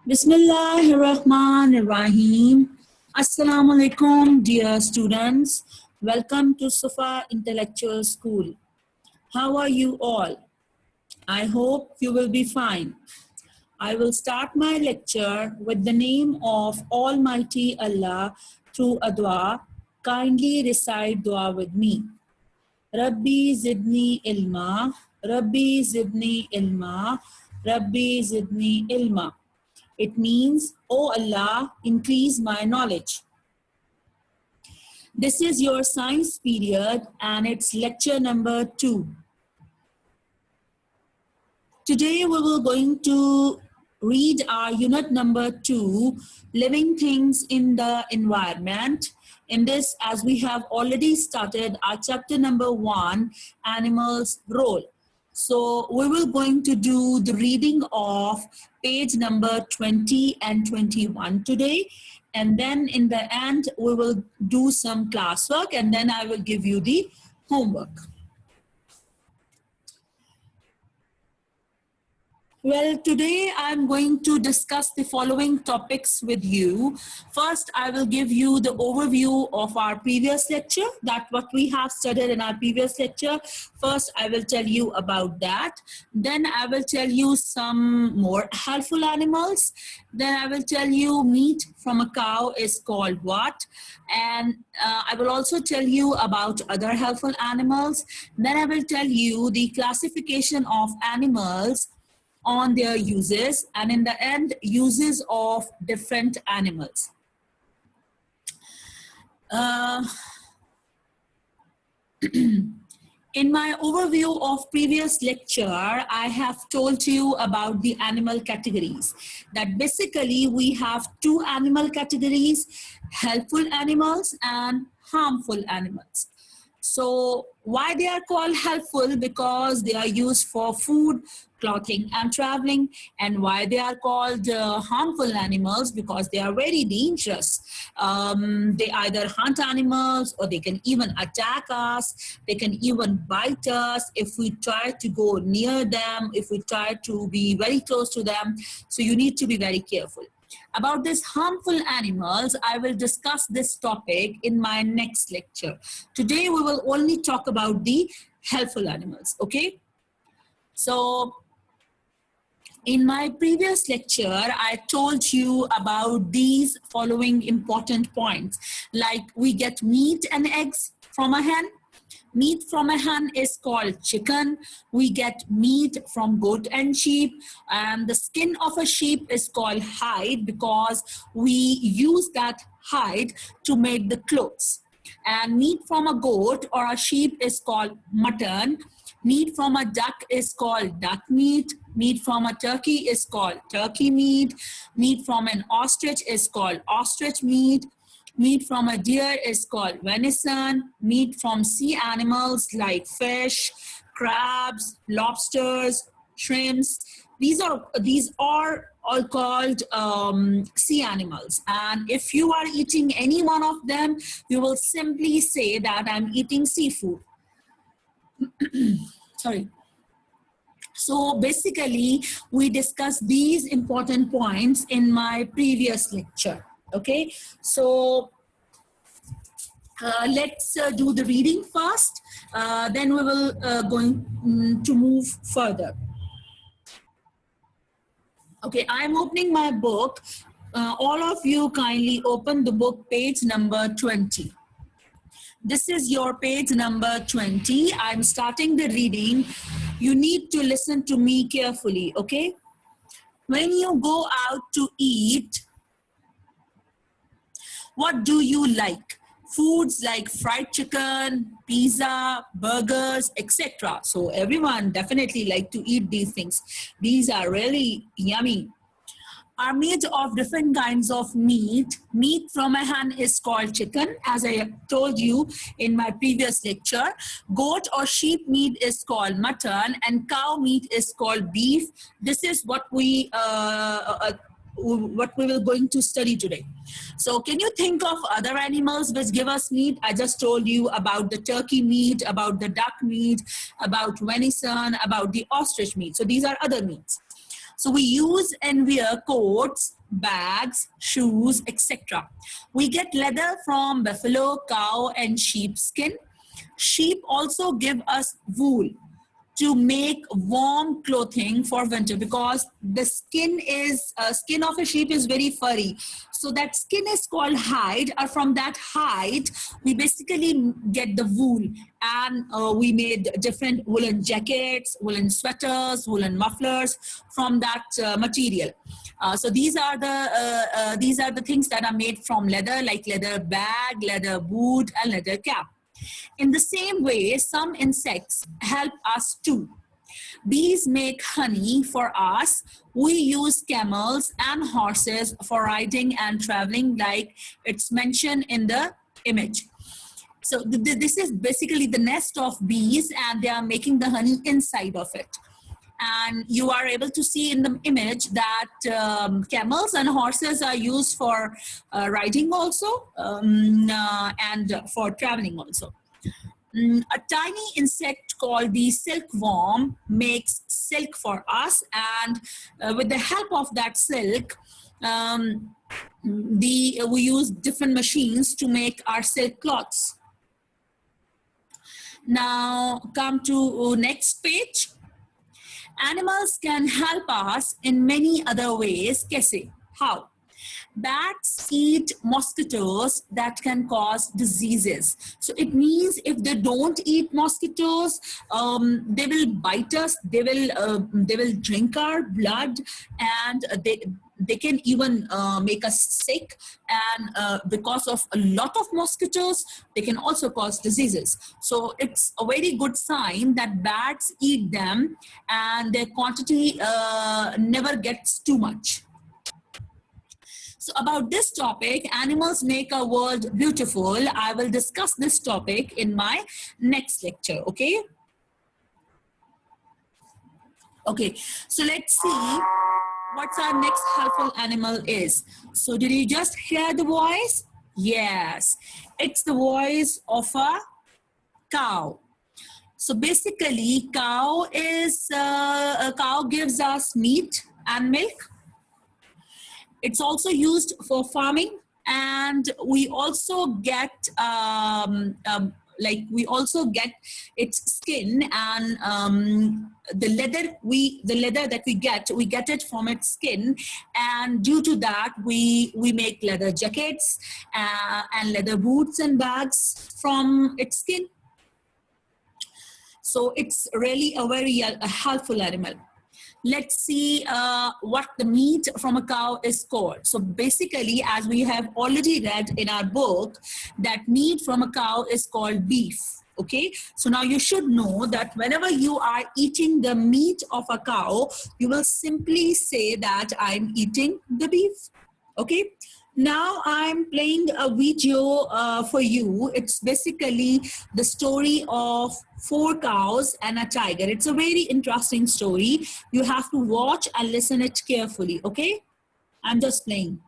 Bismillahirrahmanirrahim. Assalamu alaikum, dear students. Welcome to Sufa Intellectual School. How are you all? I hope you will be fine. I will start my lecture with the name of Almighty Allah through a dua. Kindly recite dua with me. Rabbi zidni ilma, Rabbi zidni ilma, Rabbi zidni ilma. It means, "Oh Allah, increase my knowledge." This is your science period and it's lecture number 2. Today we will going to read our unit number 2, Living Things in the Environment. In this, as we have already started our chapter number 1, Animals' Role. So we will going to do the reading of page number 20 and 21 today. And then in the end, we will do some classwork and then I will give you the homework. Well, today I'm going to discuss the following topics with you. First, I will give you the overview of our previous lecture, that what we have studied in our previous lecture. First, I will tell you about that. Then I will tell you some more helpful animals. Then I will tell you meat from a cow is called what. And I will also tell you about other helpful animals. Then I will tell you the classification of animals on their uses, and in the end, uses of different animals. In my overview of previous lecture, I have told you about the animal categories. That basically we have 2 animal categories, helpful animals and harmful animals. So why they are called helpful? Because they are used for food, clothing and traveling. And why they are called harmful animals? Because they are very dangerous. They either hunt animals or they can even attack us. They can even bite us if we try to go near them, if we try to be very close to them. So you need to be very careful. About these harmful animals, I will discuss this topic in my next lecture. Today, we will only talk about the helpful animals, okay? So, in my previous lecture, I told you about these following important points. Like we get meat and eggs from a hen. Meat from a hen is called chicken. We get meat from goat and sheep. And the skin of a sheep is called hide because we use that hide to make the clothes. And meat from a goat or a sheep is called mutton. Meat from a duck is called duck meat. Meat from a turkey is called turkey meat. Meat from an ostrich is called ostrich meat. Meat from a deer is called venison. Meat from sea animals like fish, crabs, lobsters, shrimps. These are all called sea animals. And if you are eating any one of them, you will simply say that I'm eating seafood. Sorry. So basically, we discussed these important points in my previous lecture. Okay, so let's do the reading first. Then we will going to move further. Okay, I'm opening my book. All of you kindly open the book, page number 20. This is your page number 20. I'm starting the reading. You need to listen to me carefully, okay? When you go out to eat, what do you like? Foods like fried chicken, pizza, burgers, etc. So everyone definitely like to eat these things. These are really yummy. Are made of different kinds of meat. Meat from a hen is called chicken, as I told you in my previous lecture. Goat or sheep meat is called mutton, and cow meat is called beef. This is what we will going to study today. So can you think of other animals which give us meat? I just told you about the turkey meat, about the duck meat, about venison, about the ostrich meat. So these are other meats. So we use and wear coats, bags, shoes, etc. We get leather from buffalo, cow, and sheep skin. Sheep also give us wool to make warm clothing for winter, because the skin of a sheep is very furry, so that skin is called hide, or from that hide we basically get the wool, and we made different woolen jackets, woolen sweaters, woolen mufflers from that material. So these are the things that are made from leather, like leather bag, leather boot, and leather cap. In the same way, some insects help us too. Bees make honey for us. We use camels and horses for riding and traveling, like it's mentioned in the image. So this is basically the nest of bees, and they are making the honey inside of it. And you are able to see in the image that camels and horses are used for riding also, and for traveling also. A tiny insect called the silkworm makes silk for us, and with the help of that silk, we use different machines to make our silk cloths. Now come to next page. Animals can help us in many other ways. Kaise? How? Bats eat mosquitoes that can cause diseases. So it means if they don't eat mosquitoes, they will bite us. They will drink our blood, and they can even make us sick. And because of a lot of mosquitoes, they can also cause diseases. So it's a very good sign that bats eat them, and their quantity never gets too much. So about this topic, animals make our world beautiful, I will discuss this topic in my next lecture, okay? Okay, so let's see what's our next helpful animal is. So did you just hear the voice? Yes, it's the voice of a cow. So basically, a cow gives us meat and milk. It's also used for farming, and we also get we also get its skin, and the leather that we get it from its skin, and due to that we make leather jackets and leather boots and bags from its skin. So it's really a very helpful animal. Let's see what the meat from a cow is called. So basically, as we have already read in our book, that meat from a cow is called beef. Okay, so now you should know that whenever you are eating the meat of a cow, you will simply say that I'm eating the beef. Okay, now I'm playing a video for you. It's basically the story of 4 cows and a tiger. It's a very interesting story. You have to watch and listen it carefully, okay? I'm just playing.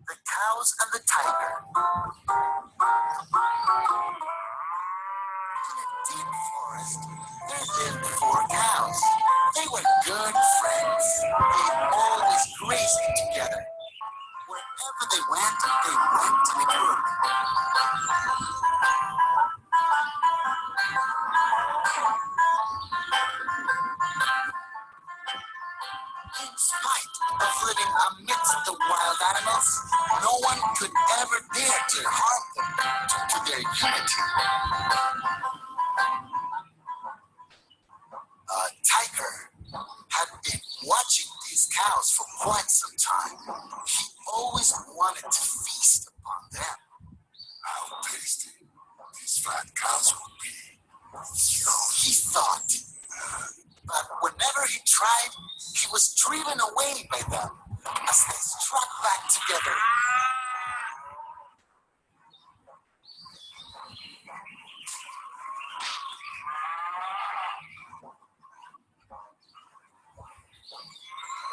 The cows and the tiger. In a deep forest, there lived 4 cows. They were good friends. They always grazed together. Wherever they went in a group. In spite of living amidst the wild animals, no one could ever dare to harm them due to their unity. A tiger had been watching these cows for quite some time. He always wanted to feast upon them. How tasty these fat cows will be, so he thought. But whenever he tried, he was driven away by them as they struck back together.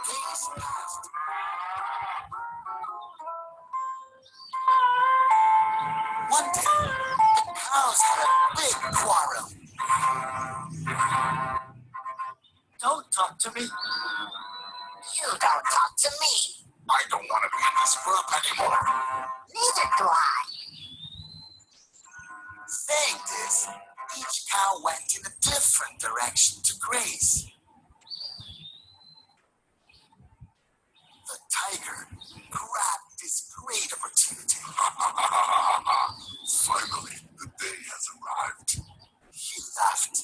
Days passed. One day, the cows had a big quarrel. Don't talk to me. You don't talk to me. I don't want to be in this group anymore. Neither do I. Saying this, each cow went in a different direction to graze. The tiger grabbed this great opportunity. Finally, the day has arrived. He laughed.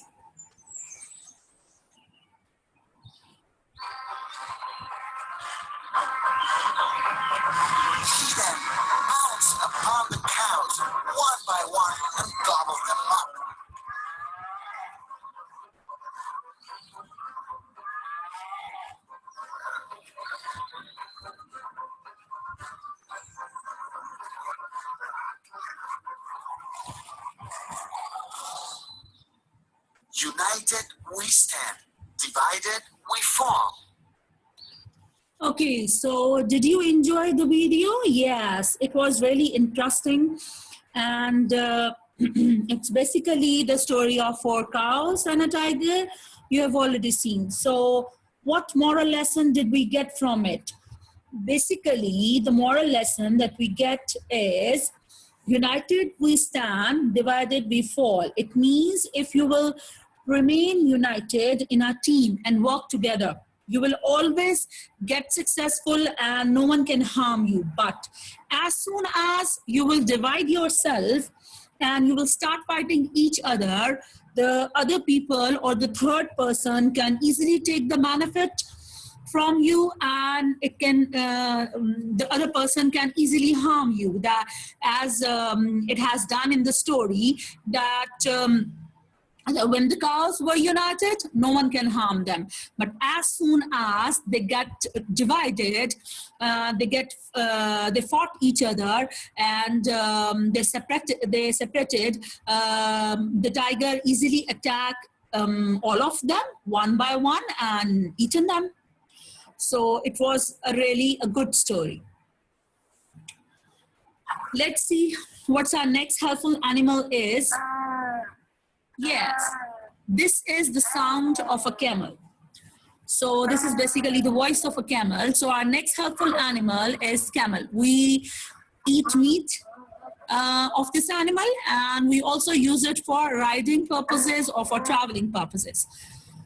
He then pounced upon the cows one by one and gobbled them up. United, we stand. Divided, we fall. Okay, so did you enjoy the video? Yes, it was really interesting. And it's basically the story of 4 cows and a tiger. You have already seen. So what moral lesson did we get from it? Basically, the moral lesson that we get is united we stand, divided we fall. It means if you will remain united in a team and work together, you will always get successful and no one can harm you. But as soon as you will divide yourself and you will start fighting each other, the other people or the third person can easily take the benefit from you, and it can the other person can easily harm you, that as it has done in the story, that when the cows were united, no one can harm them. But as soon as they get divided, they fought each other, and they separated. The tiger easily attacked all of them one by one and eaten them. So it was really a good story. Let's see what's our next helpful animal is. Yes, this is the sound of a camel. So this is basically the voice of a camel. So our next helpful animal is camel. We eat meat of this animal, and we also use it for riding purposes or for traveling purposes.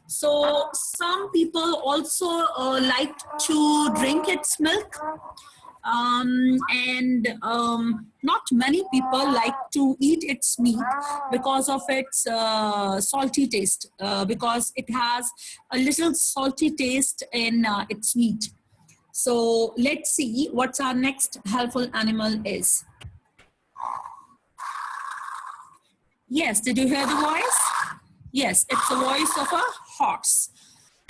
So some people also like to drink its milk, and not many people like to eat its meat because of its salty taste, because it has a little salty taste in its meat. So let's see what's our next helpful animal is. Yes, did you hear the voice? Yes, it's the voice of a horse.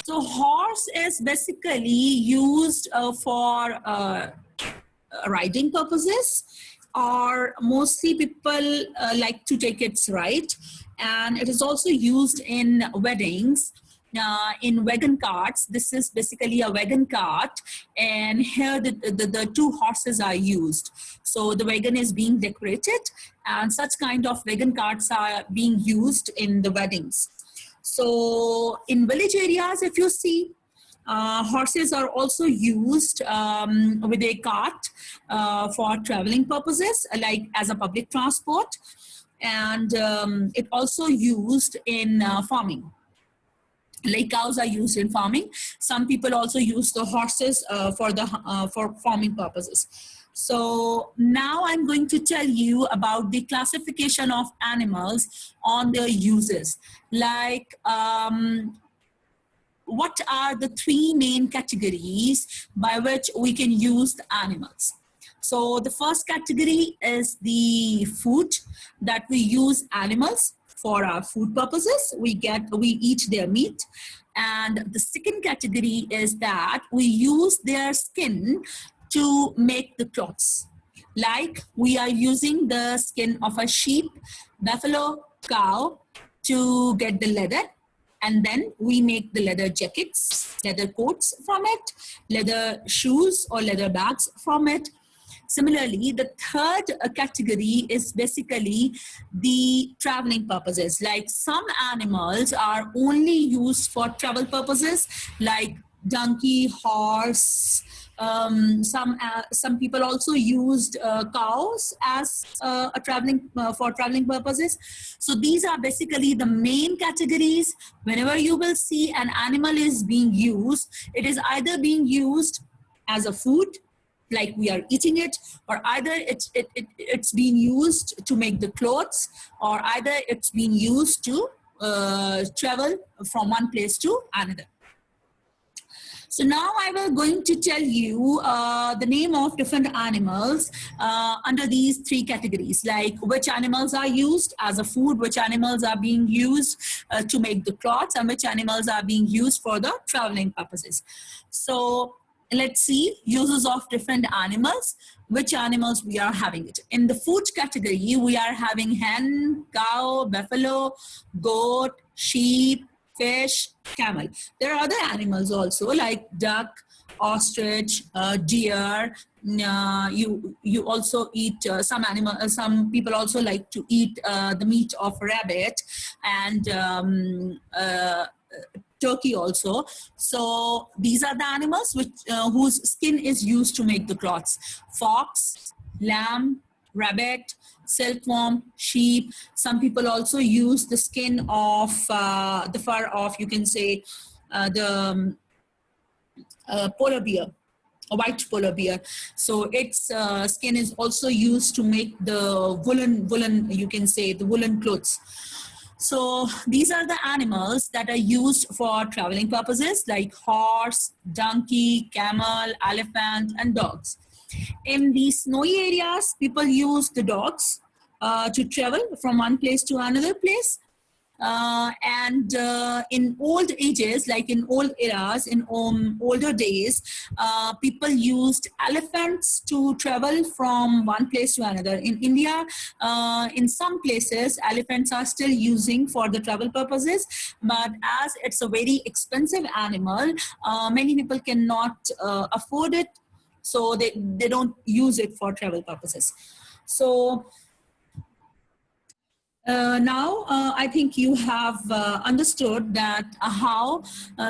So horse is basically used for riding purposes, or mostly people like to take its ride, and it is also used in weddings, in wagon carts. This is basically a wagon cart, and here the 2 horses are used. So the wagon is being decorated, and such kind of wagon carts are being used in the weddings. So in village areas, if you see, horses are also used with a cart for traveling purposes, like as a public transport, and it also used in farming. Like cows are used in farming. Some people also use the horses for farming purposes. So now I'm going to tell you about the classification of animals on their uses. Like what are the 3 main categories by which we can use the animals. So the first category is the food, that we use animals for our food purposes. We eat their meat. And the second category is that we use their skin to make the clothes. Like we are using the skin of a sheep, buffalo, cow to get the leather. And then we make the leather jackets, leather coats from it, leather shoes or leather bags from it. Similarly, the third category is basically the traveling purposes. Like some animals are only used for travel purposes, like donkey, horse. Some people also used cows as a traveling for traveling purposes. So these are basically the main categories. Whenever you will see an animal is being used, it is either being used as a food, like we are eating it, or either it's being used to make the clothes, or either it's being used to travel from one place to another. So now I will going to tell you the name of different animals under these three categories, like which animals are used as a food, which animals are being used to make the cloths, and which animals are being used for the traveling purposes. So let's see uses of different animals, which animals we are having it. In the food category, we are having hen, cow, buffalo, goat, sheep, fish, camel. There are other animals also like duck, ostrich, deer. You also eat some people also like to eat the meat of rabbit and turkey also. So these are the animals which whose skin is used to make the cloths. Fox, lamb, rabbit, silkworm, sheep. Some people also use the skin of the fur of, you can say, the polar bear, a white polar bear. So its skin is also used to make the woolen, you can say, the woolen clothes. So these are the animals that are used for traveling purposes, like horse, donkey, camel, elephant, and dogs. In the snowy areas, people use the dogs to travel from one place to another place. In old ages, like in old eras, in older days, people used elephants to travel from one place to another. In India, in some places, elephants are still using for the travel purposes, but as it's a very expensive animal, many people cannot afford it, so they don't use it for travel purposes. So now I think you have understood that how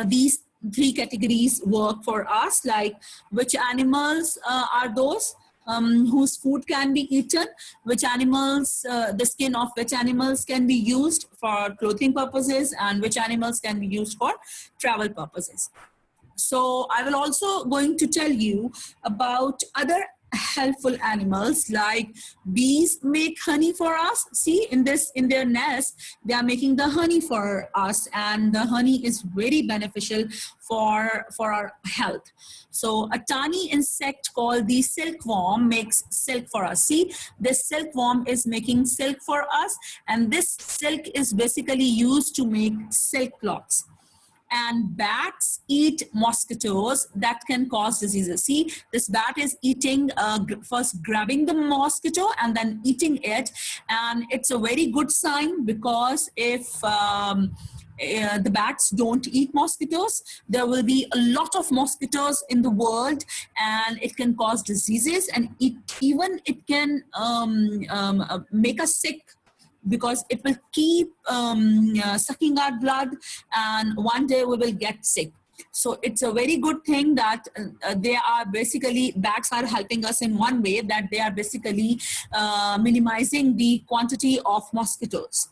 these three categories work for us, like which animals are those whose food can be eaten, which animals, the skin of which animals can be used for clothing purposes, and which animals can be used for travel purposes. So I will also going to tell you about other helpful animals, like bees make honey for us. See, in their nest, they are making the honey for us, and the honey is very beneficial for our health. So a tiny insect called the silkworm makes silk for us. See, this silkworm is making silk for us, and this silk is basically used to make silk cloths. And bats eat mosquitoes that can cause diseases. See, this bat is eating, first grabbing the mosquito and then eating it. And it's a very good sign, because if the bats don't eat mosquitoes, there will be a lot of mosquitoes in the world, and it can cause diseases, and it can make us sick, because it will keep sucking our blood, and one day we will get sick. So it's a very good thing that they are basically, bats are helping us in one way, that they are basically minimizing the quantity of mosquitoes.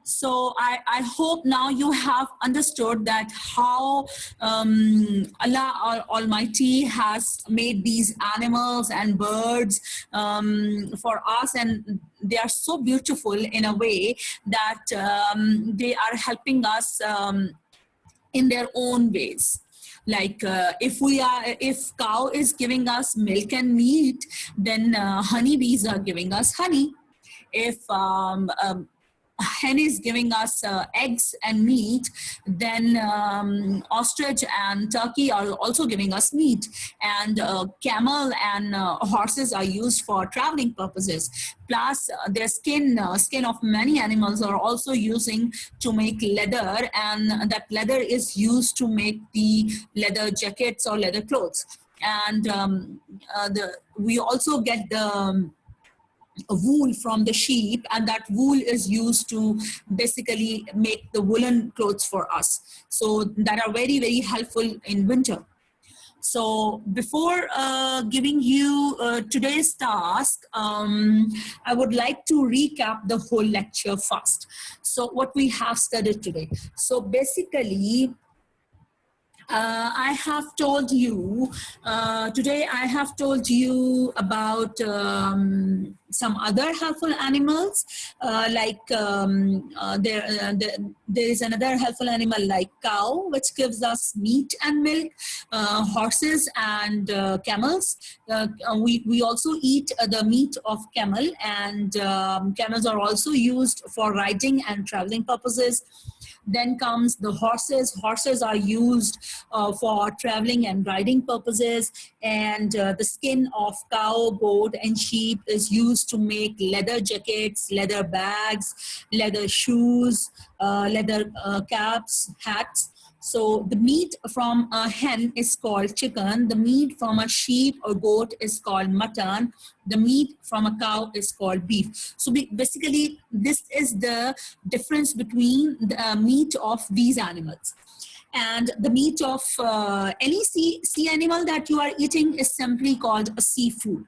So I hope now you have understood that how Allah Almighty has made these animals and birds for us, and they are so beautiful in a way that they are helping us in their own ways. Like if cow is giving us milk and meat, then honeybees are giving us honey. If hen is giving us eggs and meat, then ostrich and turkey are also giving us meat. And camel and horses are used for traveling purposes. Plus their skin of many animals are also using to make leather, and that leather is used to make the leather jackets or leather clothes. and we also get the wool from the sheep, and that wool is used to basically make the woolen clothes for us. So that are very, very helpful in winter. So before giving you today's task, I would like to recap the whole lecture first. So what we have studied today. So basically, I have told you, today I have told you about some other helpful animals, there is another helpful animal like cow, which gives us meat and milk, horses and camels. We also eat the meat of camel, and camels are also used for riding and traveling purposes. Then comes the horses. Horses are used for traveling and riding purposes, and the skin of cow, goat, and sheep is used to make leather jackets, leather bags, leather shoes, leather caps, hats. So the meat from a hen is called chicken. The meat from a sheep or goat is called mutton. The meat from a cow is called beef. So basically, this is the difference between the meat of these animals. And the meat of any sea animal that you are eating is simply called a seafood.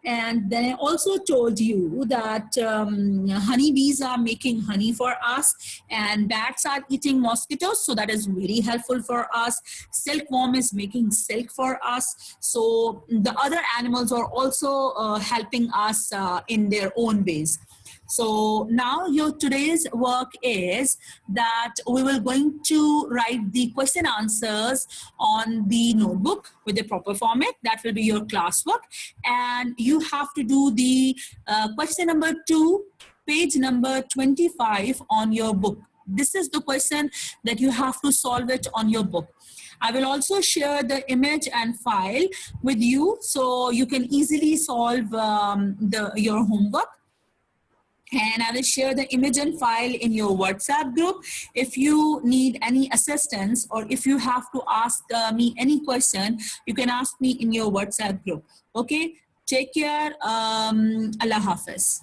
And then I also told you that honeybees are making honey for us, and bats are eating mosquitoes, so that is really helpful for us. Silkworm is making silk for us. So the other animals are also helping us in their own ways. So now your today's work is that we will going to write the question answers on the notebook with the proper format. That will be your classwork, and you have to do the question number 2, page number 25 on your book. This is the question that you have to solve it on your book. I will also share the image and file with you, so you can easily solve your homework. And I will share the image and file in your WhatsApp group. If you need any assistance, or if you have to ask me any question, you can ask me in your WhatsApp group. Okay, take care. Allah Hafiz.